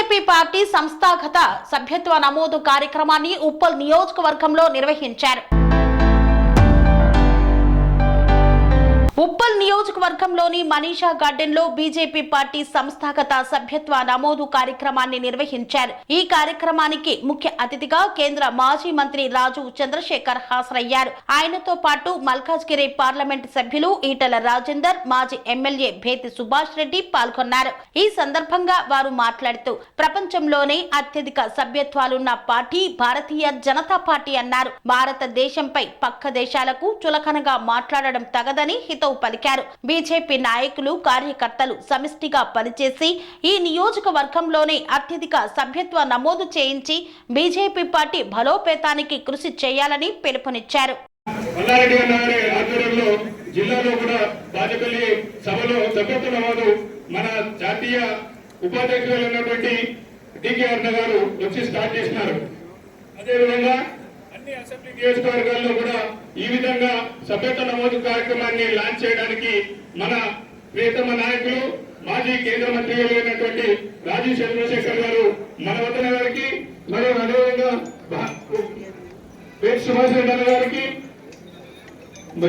BJP party సంస్థాగత సభ్యత్వ నమోదు కార్యక్రమాన్ని ఉప్పల్ నియోజకవర్గంలో నిర్వహించారు. ఉప్పల్ నియోజకవర్గంలోని మనీషా గార్డెన్ లో బీజేపీ పార్టీ సంస్థాగత సభ్యత్వ నమోదు కార్యక్రమాన్ని నిర్వహించారు. ఈ కార్యక్రమానికి ముఖ్య అతిథిగా కేంద్ర మాజీ మంత్రి రాజు చంద్రశేఖర్ హాజరయ్యారు. ఆయనతో పాటు మల్కాజ్గిరి పార్లమెంట్ సభ్యులు ఈటల రాజేందర్, మాజీ ఎమ్మెల్యే భేతి సుభాష్ రెడ్డి పాల్గొన్నారు. ఈ సందర్భంగా వారు మాట్లాడుతూ ప్రపంచంలోనే అత్యధిక సభ్యత్వాలున్న పార్టీ భారతీయ జనతా పార్టీ అన్నారు. భారతదేశంపై పక్క దేశాలకు చులకనగా మాట్లాడడం తగదని పలికారు. బీజేపీ నాయకులు, కార్యకర్తలు సమిష్టిగా పనిచేసి ఈ నియోజకవర్గంలోనే అత్యధిక సభ్యత్వ నమోదు చేయించి బీజేపీ పార్టీ బలోపేతానికి కృషి చేయాలని పిలుపునిచ్చారు. జిల్లాలో కూడా బాజపల్లి సభలో సభ్యత్వ నమోదు మన జాతీయ ఉపాధ్యక్షులు ఉన్నటువంటి డికే అరుణ గారు వచ్చి స్టార్ట్ చేసినారు. అదేవిధంగా అన్ని అసెంబ్లీ నియోజకవర్గాల్లో కూడా ఈ విధంగా సభ్యత్వ నమోదు కార్యక్రమాన్ని లాంచ్ చేయడానికి మన ప్రియతమ నాయకులు మాజీ కేంద్ర మంత్రి అయినటువంటి రాజీవ్ చంద్రశేఖర్ గారు మన వద్దన గారికి, మరియు అదేవిధంగా వేట్ సుభాష్ రెడ్డి గారికి,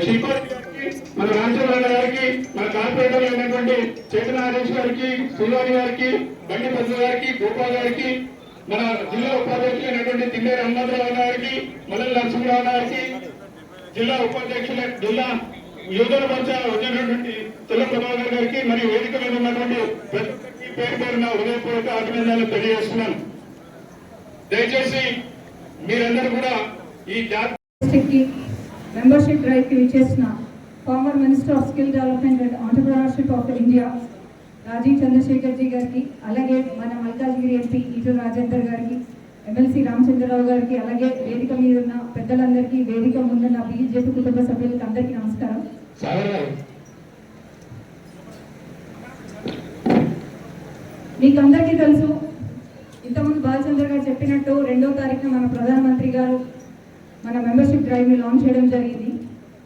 శిల్పారెడ్డి గారికి, మన రామచంద్ర గారికి, మన కార్పొరేటర్లు అయినటువంటి చైతన్య హరీష్ గారికి, సుల్వాని గారికి, బండి పద్మ గారికి, గోపాల్ గారికి, మన జిల్లా ఉపాధ్యక్షులు అయినటువంటి తిండేరు హనుమంతరావు గారికి, మల్లెల నరసింహరావు గారికి, జిల్లా ఉపాధ్యక్షుల జిల్లా యువజన పరిచయాలు వచ్చినటువంటి తెల్ల ప్రభాకర్ గారికి, మరియు వేదిక మీద ఉన్నటువంటి ప్రతి ఒక్కరికి పేరు పేరున హృదయపూర్వక అభినందనలు తెలియజేస్తున్నాను. దయచేసి మీరందరూ కూడా ఈ మెంబర్షిప్ డ్రైవ్ కి విచ్చేసిన former minister of skill development and entrepreneurship of India Rajeev Chandrasekhar ji గారికి, అలాగే మన మల్కాజ్గిరి ఎంపీ ఈటల రాజేందర్ గారికి, ఎమ్మెల్సీ రామచంద్రరావు గారికి, అలాగే వేదిక మీద ఉన్న పెద్దలందరికీ, వేదిక ముందున్న బీజేపీ కుటుంబ సభ్యులకి అందరికీ నమస్కారం. మీకు అందరికీ తెలుసు, ఇంతకుముందు బాలచంద్ర గారు చెప్పినట్టు 2వ తారీఖున మన ప్రధానమంత్రి గారు మన మెంబర్షిప్ డ్రైవ్ ని లాంచ్ చేయడం జరిగింది.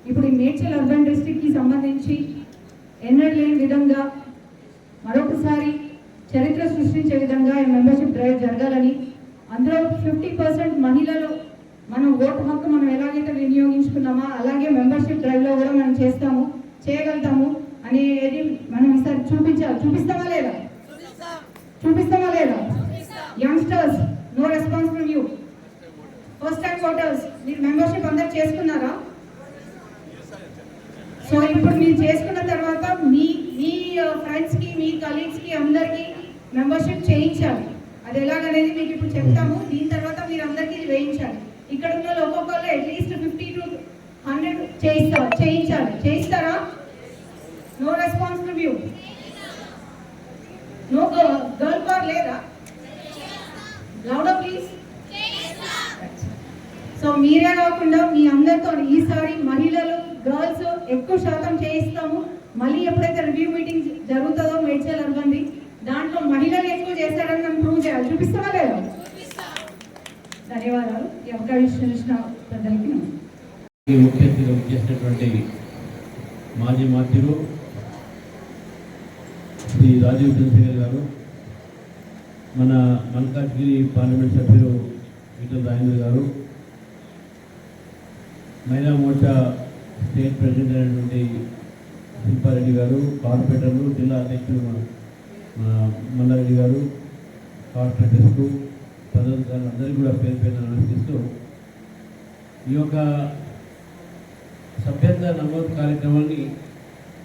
ఇప్పుడు ఈ మేడ్చల్ అర్బన్ డిస్ట్రిక్ట్ కి సంబంధించి ఎన్నడూ లేని విధంగా మరొకసారి చరిత్ర సృష్టించే విధంగా ఈ మెంబర్షిప్ డ్రైవ్ జరగాలని, అందులో 50% మహిళలు మనం ఓటు హక్కు మనం ఎలాగైతే వినియోగించుకున్నామో అలాగే మెంబర్షిప్ డ్రైవ్లో కూడా మనం చేయగలుగుతాము అనేది మనం ఈసారి చూపిస్తామా లేదా? Youngsters, no response from you. First time voters, మీరు మెంబర్షిప్ అందరు చేసుకున్నారా? సో ఇప్పుడు మీరు చేసుకున్న తర్వాత మీ ఫ్రెండ్స్ కి, మీ కలీగ్స్ కి అందరికి మెంబర్షిప్ చేయించాలి. అది ఎలాగనేది మీకు ఇప్పుడు చెప్తాము. దీని తర్వాత మీరు అందరికీ వేయించాలి. ఇక్కడ ఉన్న ఒక్కొక్కరు అట్లీస్ట్ 50 to 100 చేయిస్తారా? No response from you. No girl power లేదా? Louder please. సో మీరే కాకుండా మీ అందరితో ఈసారి మహిళలు, గర్ల్స్ ఎక్కువ శాతం చేయిస్తాము. మళ్ళీ ఎప్పుడైతే రివ్యూ మీటింగ్ జరుగుతుందో మేడ్చల్ అర్బన్ది, దాంట్లో మహిళలు ఎక్కువ చేశారని మనం ప్రూవ్ చేయాలి. చూపిస్తామా లేదా? ధన్యవాదాలు. ఈ అవకాశం ఇచ్చిన పెద్దలకి ముఖ్య అతిథిగా చేసినటువంటి మాజీ మంత్రులు శ్రీ రాజీవ్ చంద్రశేఖర్ గారు, మన మల్కాజ్గిరి పార్లమెంట్ సభ్యులు ఈటల రాజేందర్ గారు, మహిళా మోర్చా స్టేట్ ప్రెసిడెంట్ అయినటువంటి శిల్పారెడ్డి గారు, కార్పొరేటర్లు, జిల్లా అధ్యక్షులు మల్లారెడ్డి గారు, కార్పొరేటర్స్కు పదాధికారులు అందరికీ కూడా పేరు పేరున నమస్కరిస్తూ ఈ యొక్క సభ్యత్వ నమోదు కార్యక్రమాన్ని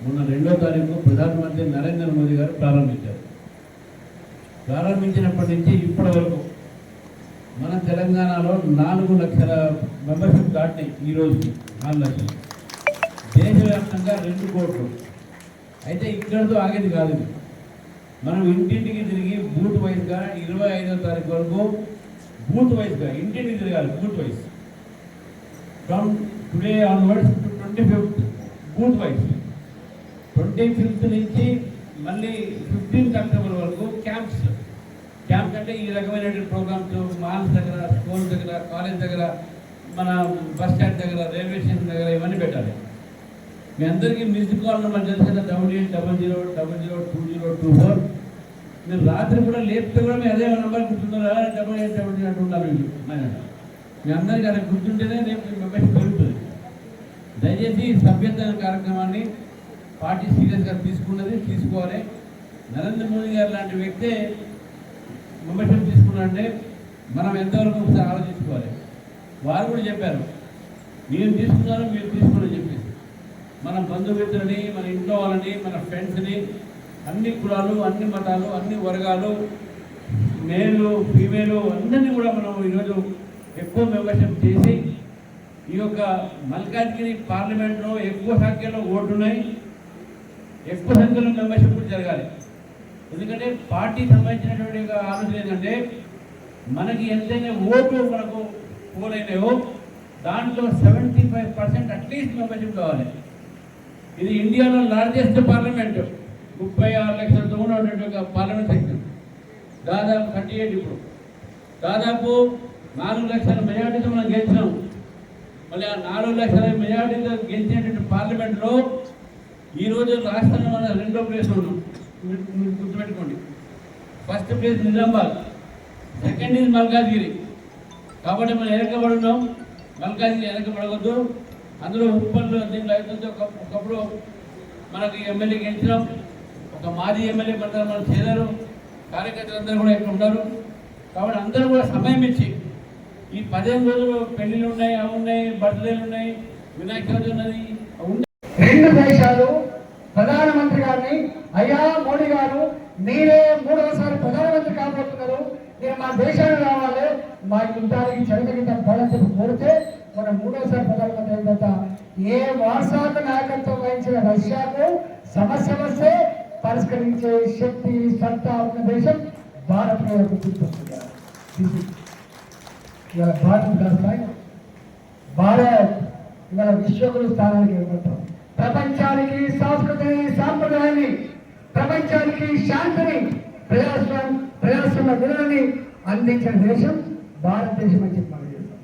మొన్న 2వ తారీఖు ప్రధానమంత్రి నరేంద్ర మోదీ గారు ప్రారంభించారు. ప్రారంభించినప్పటి నుంచి ఇప్పటి వరకు మన తెలంగాణలో 4 లక్షల మెంబర్షిప్ దాటినాయి. ఈరోజుకి 4 లక్షలు. దేశవ్యాప్తంగా 2 కోట్లు. అయితే ఇక్కడితో ఆగేది కాదు. మనం ఇంటింటికి తిరిగి బూత్ వైజ్గా 25వ తారీఖు వరకు బూత్ వైజ్గా ఇంటింటికి తిరగాలి. Booth wise from today onwards to 25th booth wise. 25th నుంచి మళ్ళీ 15th అక్టోబర్ వరకు క్యాంప్స్ అంటే ఈ రకమైనటువంటి ప్రోగ్రామ్స్ మాల్స్ దగ్గర, స్కూల్ దగ్గర, కాలేజ్ దగ్గర, మన బస్ స్టాండ్ దగ్గర, రైల్వే స్టేషన్ దగ్గర ఇవన్నీ పెట్టాలి. మీ అందరికీ మిస్డ్ కాల్ నెంబర్ తెలుసు కదా, 8800002024 మీరు రాత్రి కూడా లేపితే కూడా మీ అదే నెంబర్ గుర్తున్నారా 88 అంటున్నారు మీ అందరికీ అది గుర్తుంటేనే రేపు మెంబర్షిప్ పెరుగుతుంది. దయచేసి సభ్యత కార్యక్రమాన్ని పార్టీ సీరియస్గా తీసుకోవాలి. నరేంద్ర మోదీ గారు లాంటి వ్యక్తే మెంబర్షిప్ తీసుకున్నారంటే మనం ఎంతవరకు ఒకసారి ఆలోచించుకోవాలి. వారు కూడా చెప్పారు నేను తీసుకున్నాను మీరు తీసుకోండి చెప్పేసి. మన బంధుమిత్రులని, మన ఇంట్లో వాళ్ళని, మన ఫ్రెండ్స్ని, అన్ని కులాలు, అన్ని మతాలు, అన్ని వర్గాలు, మేలు ఫీమేలు అందరినీ కూడా మనం ఈరోజు ఎక్కువ మెంబర్షిప్ చేసి ఈ యొక్క మల్కాజ్గిరి పార్లమెంట్లో ఎక్కువ సంఖ్యలో ఓటున్నాయి, ఎక్కువ సంఖ్యలో మెంబర్షిప్ కూడా జరగాలి. ఎందుకంటే పార్టీ సంబంధించినటువంటి ఆలోచన ఏంటంటే మనకి ఎంతైనా ఓటు మనకు పోలైనాయో దాంట్లో 75% అట్లీస్ట్ మెంబర్షిప్ కావాలి. ఇది ఇండియాలో లార్జెస్ట్ పార్లమెంట్, 36 లక్షలతో ఉన్నటువంటి పార్లమెంట్ సెక్షన్, దాదాపు 38 ఇప్పుడు దాదాపు 4 లక్షల మెజార్టీతో మనం గెలిచినాం. మళ్ళీ ఆ 4 లక్షల మెజార్టీతో గెలిచినటువంటి పార్లమెంట్లో ఈరోజు రాష్ట్రంలో మన 2వ ప్లేస్లో ఉన్నాం. మీరు గుర్తుపెట్టుకోండి. First place Nizamabad, second is Malkajgiri. కాబట్టి మనం వెనకబడి ఉన్నాం. మల్కాజ్గిరి వెనకబడవద్దు. అందులో ఉప్పల్లో దీంట్లో అవుతుందో ఒకప్పుడు మనకి ఎమ్మెల్యే గెలిచినాం. ఒక మాజీ ఎమ్మెల్యే మనం చేరారు. కార్యకర్తలు అందరూ కూడా ఇక్కడ ఉన్నారు. కాబట్టి అందరూ కూడా సమయం ఇచ్చి ఈ 15 రోజులు పెళ్లిళ్ళు ఉన్నాయి, అవి ఉన్నాయి, బర్త్డేలు ఉన్నాయి, వినాయక చవితి ఉన్నది. రెండు దేశాలు ప్రధానమంత్రి గారిని, అయ్యా మోడీ గారు మీరే 3వసారి ప్రధానమంత్రి కాబోతున్నారు, మీరు మా దేశానికి రావాలి, మా యుద్ధానికి చెరగగిత బలం చెప్పి కోరితే మన 3వసారి ప్రధానమంత్రి అయిన తర్వాత ఏ వారసాకు నాయకత్వం వహించిన రష్యాకు సమస్య వస్తే పరిష్కరించే శక్తి సత్తా ఉన్న దేశం భారత్. భారత్ ఇవాళ విశ్వగురు స్థానానికి ఏర్పడతాం. ప్రపంచానికి సంస్కృతిని, సాంప్రదాయాన్ని, ప్రపంచానికి శాంతిని, ప్రజాస్వామ్య విలువని అందించిన దేశం భారతదేశం అని చెప్పి మనం చేస్తాం.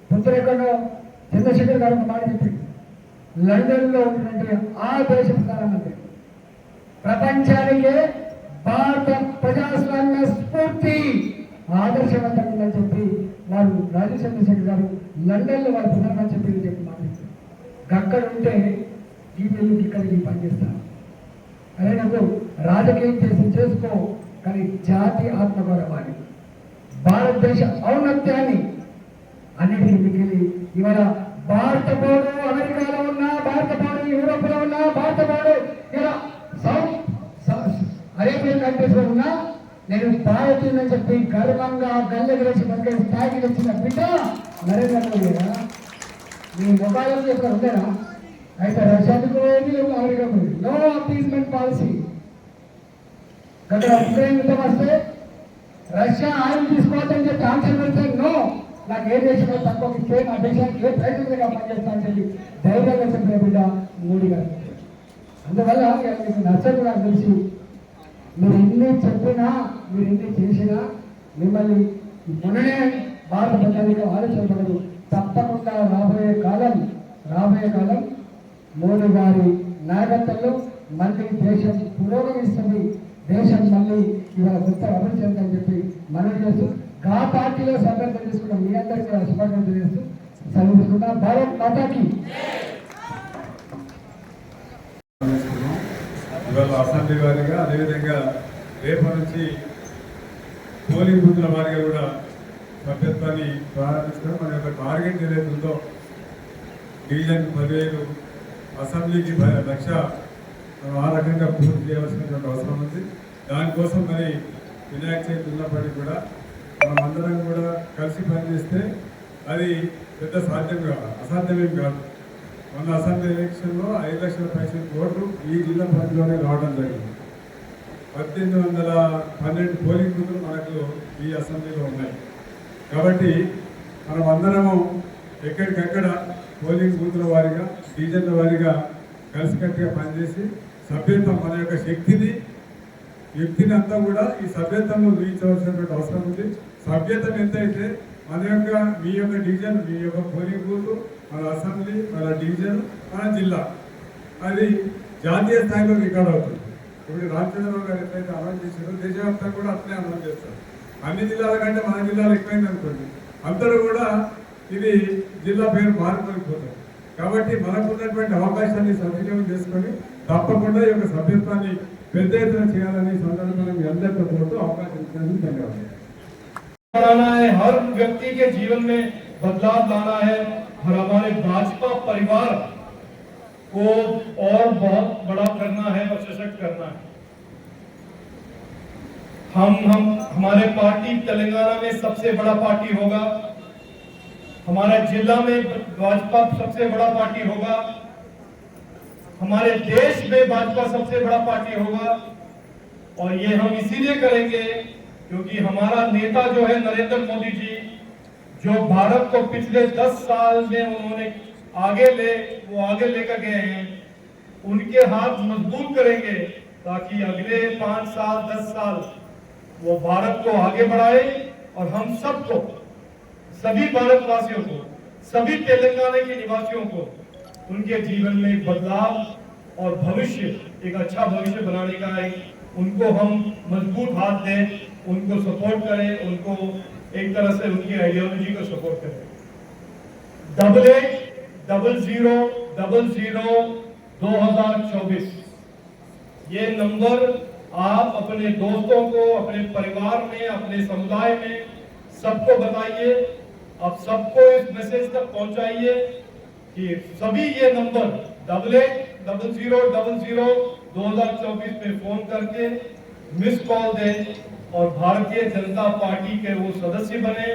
పుత్రేకంలో చంద్రశేఖర్ గారు ఒక మాట చెప్పింది. లండన్లో ఉన్నటువంటి ఆ దేశ ప్రధానమంత్రి ప్రపంచానికే భారత ప్రజాస్వామ్య స్ఫూర్తి ఆదర్శవంతంగా చెప్పి వారు రాజీవ్ చంద్రశేఖర్ గారు లండన్లో వారు ప్రధానమంత్రి చెప్పింది చెప్పి మాట్లాడుతారు. అక్కడ ఉంటే ఈ పిల్లలు ఇక్కడికి పనిచేస్తాను అదే నాకు రాజకీయం చేసుకో, కానీ జాతి ఆత్మగౌరవాన్ని, భారతదేశ ఔన్నత్యాన్ని అన్నిటికీ మిగిలి ఇవాళ భారత పౌరులు అమెరికాలో ఉన్నా, భారత పౌరులు యూరోప్లో ఉన్నా, భారత పౌరులు ఇలా అరేబియన్ కంట్రీస్ లో ఉన్నా నేను భారతీయులని చెప్పి గర్వంగా గల్లెగలేసి బతికే స్థాయికి వచ్చిన బిడ్డ నరేంద్ర మోడీగా. మీ మొబైల్ ఇక్కడ ఉండేనా? అయితే రష్యాకు పోయేది, అమెరికా పోయేది. No appeasement policy. గత ఉక్రెయిన్ యుద్ధం వస్తే రష్యా ఆయిల్ తీసుకోవద్దని చెప్పి ఆన్సర్ పెడితే నో, నాకు ఏ దేశంలో తక్కువ ఇస్తే నా దేశానికి ఏ ప్రయత్నంగా పనిచేస్తానని చెప్పి ధైర్యంగా చెప్పిన బిడ్డ మోడీ గారు. అందువల్ల మీకు నచ్చదు నాకు తెలిసి. మీరు ఇన్ని చెప్పినా, మీరు ఇన్ని చేసినా మిమ్మల్ని మొన్ననే భారత ప్రజానికి ఆలోచించబడదు. తప్పకుండా రాబోయే కాలం మోడీ గారి నాయకత్వంలో మళ్ళీ దేశం పురోగమిస్తుంది, దేశం మళ్ళీ ఇవాళ కొత్త అభివృద్ధి చెందని చెప్పి మనం చేస్తూ ఆ పార్టీలో సభ్యత్వం తీసుకున్న మీ అందరికీ కూడా శుభాకాంక్షలు చేస్తూ సెలవు తీసుకున్నా. భారత్ మాతాకి. ఇవాళ అసెంబ్లీ వారిగా, అదేవిధంగా రేపటి నుంచి పోలింగ్ బూత్ల వారిగా కూడా సభ్యత్వాన్ని ప్రారంభించడం. మన యొక్క టార్గెట్ ఏదైతే ఉందో డివిజన్ 10,000, అసెంబ్లీకి 1,00,000 మనం ఆ రకంగా పూర్తి చేయవలసినటువంటి అవసరం ఉంది. దానికోసం మరి వినాయక చవితి ఉన్నప్పటికీ కూడా మనం అందరం కూడా కలిసి పనిచేస్తే అది పెద్ద అసాధ్యమేం కాదు. మన అసెంబ్లీ ఎలక్షన్లో 5 లక్షల పైసలు ఓట్లు ఈ జిల్లా పరిధిలోనే రావడం జరిగింది. 1812 పోలింగ్ బూతులు మనకు ఈ అసెంబ్లీలో ఉన్నాయి. కాబట్టి మనం అందరము ఎక్కడికక్కడ పోలింగ్ బూతుల వారిగా, డివిజన్ల వారిగా కలిసికట్టుగా పనిచేసి సభ్యత్వం, మన యొక్క వ్యక్తిని అంతా కూడా ఈ సభ్యత్వంలో చూపించవలసినటువంటి అవసరం ఉంది. సభ్యత్వం ఎంతైతే మన యొక్క మీ యొక్క డివిజన్, మీ యొక్క పోలింగ్ బూత్, మన అసెంబ్లీ, మన డివిజన్, మన జిల్లా అది జాతీయ స్థాయిలో రికార్డ్ అవుతుంది. ఇప్పుడు రామచంద్రరావు గారు ఎట్లయితే అమలు చేశారో దేశవ్యాప్తంగా కూడా అట్లనే అమలు చేస్తారు. అన్ని జిల్లాల కంటే మన జిల్లాలో ఎక్కువైంది అనుకోండి, అందరూ కూడా ఇది జిల్లా పేరు మారిపోయిపోతారు. కాబట్టి మనకున్నటువంటి అవకాశాన్ని సద్వినియోగం చేసుకొని తప్పకుండా ఈ యొక్క సభ్యత్వాన్ని పెద్ద ఎత్తున చేయాలని సందర్భంగా మీ అందరితో కోరుతూ అవకాశం ఇచ్చినందుకు ధన్యవాదాలు. बनाना है, हर व्यक्ति के जीवन में बदलाव लाना है और हमारे भाजपा परिवार को और बहुत बड़ा करना है और सशक्त करना है। हमारे पार्टी तेलंगाना में सबसे बड़ा पार्टी होगा, हमारे जिला में भाजपा सबसे बड़ा पार्टी होगा, हमारे देश में भाजपा सबसे बड़ा पार्टी होगा। और ये हम इसीलिए करेंगे क्योंकि हमारा नेता जो है नरेंद्र मोदी जी, जो भारत को पिछले 10 साल में उन्होंने आगे लेकर गए हैं, उनके हाथ मजबूत करेंगे ताकि अगले 5 साल 10 साल वो भारत को आगे बढ़ाए और हम सबको, सभी भारतवासियों को, सभी तेलंगाना के निवासियों को उनके जीवन में एक बदलाव और भविष्य, एक अच्छा भविष्य बनाने का उनको हम मजबूत हाथ दें, उनको सपोर्ट करें, उनको एक तरह से उनकी आइडियोलॉजी को सपोर्ट करें। 8800002024 ये नंबर आप अपने दोस्तों को, अपने परिवार में, अपने समुदाय में सबको बताइए। आप सबको इस मैसेज तक पहुंचाइए कि सभी ये नंबर 8800002024 पे फोन करके मिस कॉल दें और भारतीय जनता पार्टी के वो सदस्य बने,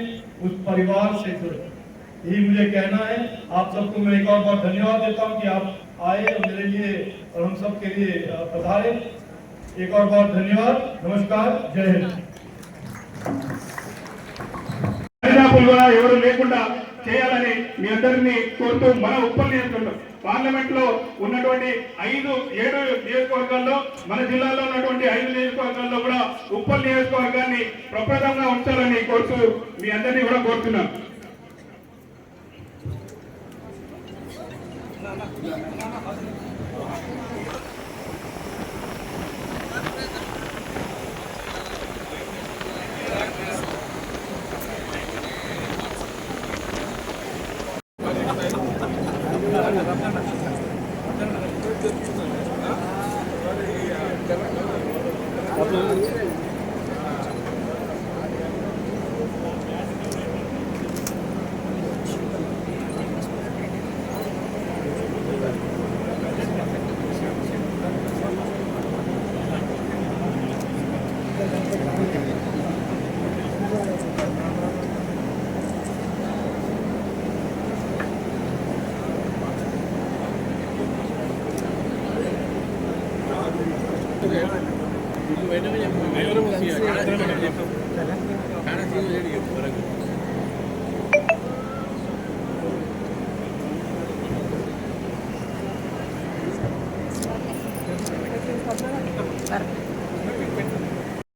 उस परिवार से जुड़े। यही मुझे कहना है। आप सबको मैं एक और बार धन्यवाद देता हूं कि आप आए और मेरे लिए और हम सब के लिए पधारे। एक और बार धन्यवाद। नमस्कार, जय हिंद। ఎవరు లేకుండా చేయాలని మీ అందరినీ కోరుతూ మన ఉప్పల్ నియోజకవర్గం పార్లమెంట్ లో ఉన్నటువంటి 7 నియోజకవర్గాల్లో, మన జిల్లాలో ఉన్నటువంటి 5 నియోజకవర్గాల్లో కూడా ఉప్పల్ నియోజకవర్గాన్ని ప్రప్రదంగా ఉంచాలని కోరుతూ మీ అందరినీ కూడా కోరుతున్నాను.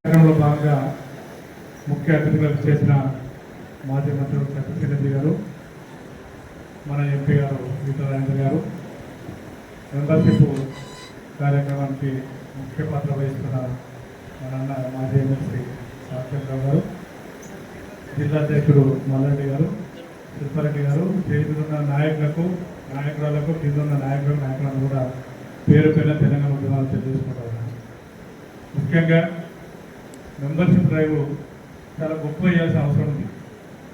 కార్యక్రమంలో భాగంగా ముఖ్య అతిథులకు చేసిన మాజీ మంత్రులు సత్యశ్రీ గారు, మన ఎంపీ గారు గీతారాజేంద్ర గారు, మెంబర్షిప్ కార్యక్రమానికి ముఖ్య పాత్ర వహిస్తున్న మన అన్న మాజీ ఎమ్మెల్సీ రామచంద్రరావు గారు, జిల్లా అధ్యక్షుడు మల్లారెడ్డి గారు, శిల్పారెడ్డి గారు, చేతులున్న నాయకులకు, నాయకురాలకు, కింద ఉన్న నాయకులను కూడా పేరు పేరున తెలంగాణ ఉద్యమాలు తెలియజేసుకుంటా ఉన్నాను. ముఖ్యంగా మెంబర్షిప్ డ్రైవ్ చాలా గొప్ప చేయాల్సిన అవసరం ఉంది.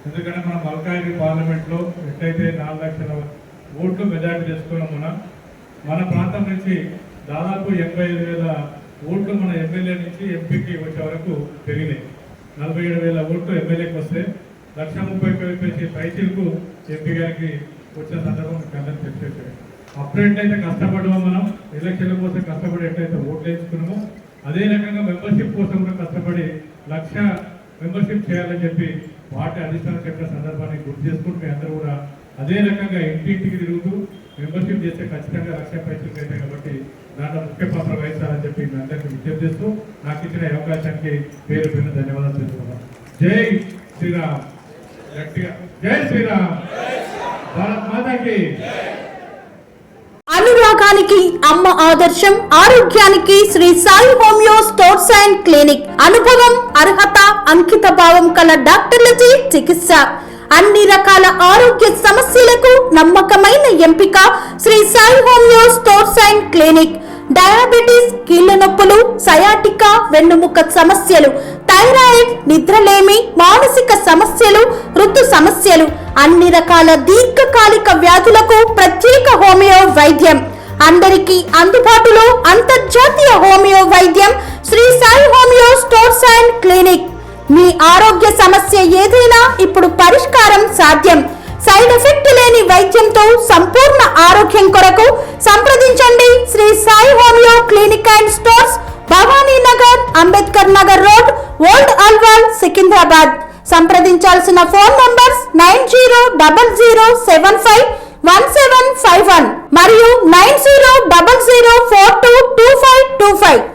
ఎందుకంటే మన మల్కాజ్గిరి పార్లమెంట్లో ఎట్లయితే 4 లక్షల ఓట్లు మెజార్టీ చేసుకున్నామున మన ప్రాంతం నుంచి దాదాపు 85,000 ఓట్లు మన ఎమ్మెల్యే నుంచి ఎంపీకి వచ్చే వరకు పెరిగినాయి. 47,000 ఓట్లు ఎమ్మెల్యేకి వస్తే 130,000 పైచీలకు ఎంపీ గారికి వచ్చిన సందర్భం మీకు అందరికీ తెలిసేసారు. అప్పుడు ఎట్లయితే కష్టపడ్డామో మనం ఎలక్షన్ల కోసం కష్టపడి ఎట్లయితే ఓట్లు వేసుకున్నామో అదే రకంగా మెంబర్షిప్ కోసం కూడా కష్టపడి 1,00,000 మెంబర్షిప్ చేయాలని చెప్పి పార్టీ అధిష్టానం చెప్పిన సందర్భాన్ని గుర్తు చేసుకుంటూ మీ అందరూ కూడా అదే రకంగా ఇంటింటికి తిరుగుతూ మెంబర్షిప్ చేస్తే ఖచ్చితంగా 1,00,000 పైసలు అయితే కాబట్టి దాంట్లో ముఖ్య పాత్ర వహించాలని చెప్పి మీ అందరికీ విజ్ఞప్తి చేస్తూ నాకు ఇచ్చిన అవకాశానికి పేరు పేరున ధన్యవాదాలు తెలుసుకున్నాం. జై శ్రీరామ్. గట్టిగా జై శ్రీరామ్. భారత్ మాతాకి. అనురాగ్ విభాగానికి అమ్మ ఆదర్శం, ఆరోగ్యానికి Shri Sai homeo stores and clinic. అనుభవం, అర్హత, అంకిత భావం కల డాక్టర్లచే చికిత్స. అన్ని రకాల ఆరోగ్య సమస్యలకు నమ్మకమైన ఎంపిక Shri Sai homeo stores and clinic. Diabetes, కీళ్ల నొప్పులు, సయాటికా, వెన్నుముక సమస్యలు, థైరాయిడ్, నిద్రలేమి, మానసిక సమస్యలు, ఋతు సమస్యలు, అన్ని రకాల దీర్ఘకాలిక వ్యాధులకు ప్రత్యేక హోమియో వైద్యం. అందరికీ అందుబాటులో అంతర్జాతీయ హోమియో వైద్యం Shri Sai homeo stores and clinic. మీ ఆరోగ్య సమస్య ఏదైనా ఇప్పుడు పరిష్కారం సాధ్యం. సైడ్ ఎఫెక్ట్ లేని వైద్యంతో సంపూర్ణ ఆరోగ్యం కొరకు సంప్రదించండి Shri Sai homeo clinic and stores, Bhavani Nagar, Ambedkar Nagar road, old Alwal, Secunderabad. సంప్రదించాల్సిన ఫోన్ నంబర్స్ 9000751751 మరియు 9000422525.